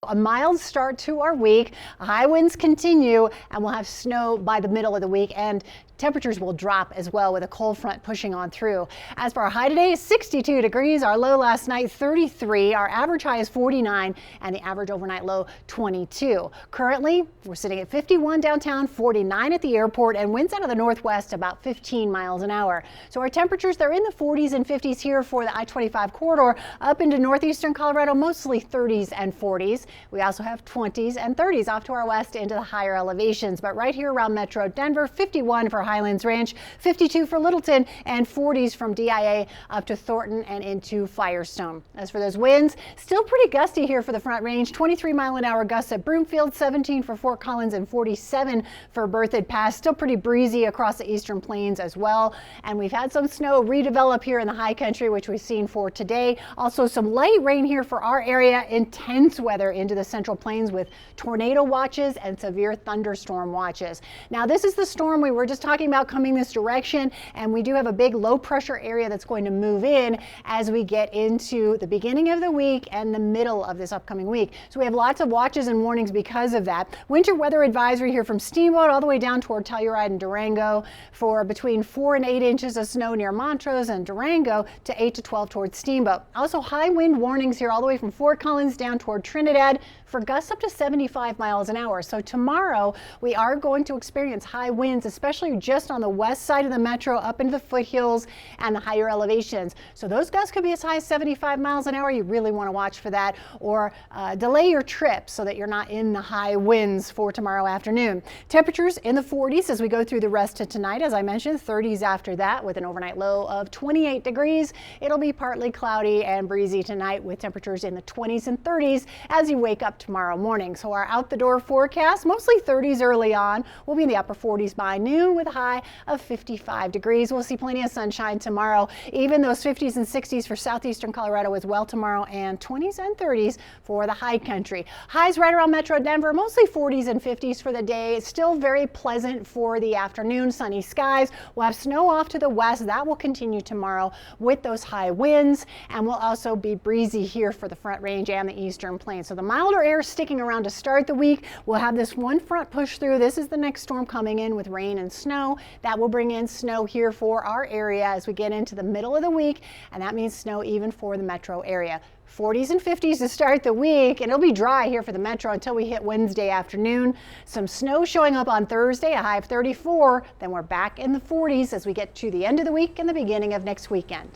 A mild start to our week. High winds continue, and we'll have snow by the middle of the week, and temperatures will drop as well with a cold front pushing on through. As for our high today, 62 degrees. Our low last night, 33. Our average high is 49, and the average overnight low, 22. Currently, we're sitting at 51 downtown, 49 at the airport, and winds out of the northwest about 15 miles an hour. So our temperatures, they're in the 40s and 50s here for the I-25 corridor. Up into northeastern Colorado, mostly 30s and 40s. We also have 20s and 30s off to our west into the higher elevations. But right here around Metro Denver, 51 for Highlands Ranch, 52 for Littleton, and 40s from DIA up to Thornton and into Firestone. As for those winds, still pretty gusty here for the Front Range. 23-mile-an-hour gusts at Broomfield, 17 for Fort Collins, and 47 for Berthoud Pass. Still pretty breezy across the eastern plains as well. And we've had some snow redevelop here in the high country, which we've seen for today. Also some light rain here for our area. Intense weather into the central plains with tornado watches and severe thunderstorm watches. Now, this is the storm we were just talking about coming this direction, and we do have a big low pressure area that's going to move in as we get into the beginning of the week and the middle of this upcoming week. So we have lots of watches and warnings because of that. Winter weather advisory here from Steamboat all the way down toward Telluride and Durango for between 4 and 8 inches of snow near Montrose and Durango to 8 to 12 towards Steamboat. Also high wind warnings here all the way from Fort Collins down toward Trinidad for gusts up to 75 miles an hour. So tomorrow we are going to experience high winds, especially just on the west side of the metro up into the foothills and the higher elevations. So those gusts could be as high as 75 miles an hour. You really want to watch for that, or delay your trip so that you're not in the high winds for tomorrow afternoon. Temperatures in the 40s as we go through the rest of tonight. As I mentioned, 30s after that with an overnight low of 28 degrees. It'll be partly cloudy and breezy tonight with temperatures in the 20s and 30s as you wake up tomorrow morning. So our out the door forecast, mostly 30s early on. We'll be in the upper 40s by noon with a high of 55 degrees. We'll see plenty of sunshine tomorrow. Even those 50s and 60s for southeastern Colorado as well tomorrow, and 20s and 30s for the high country. Highs right around Metro Denver, mostly 40s and 50s for the day. It's still very pleasant for the afternoon. Sunny skies. We'll have snow off to the west. That will continue tomorrow with those high winds, and will also be breezy here for the Front Range and the eastern plains. So the milder air sticking around to start the week. We'll have this one front push through. This is the next storm coming in with rain and snow. That will bring in snow here for our area as we get into the middle of the week, and that means snow even for the metro area. 40s and 50s to start the week, and it'll be dry here for the metro until we hit Wednesday afternoon. Some snow showing up on Thursday, a high of 34. Then we're back in the 40s as we get to the end of the week and the beginning of next weekend.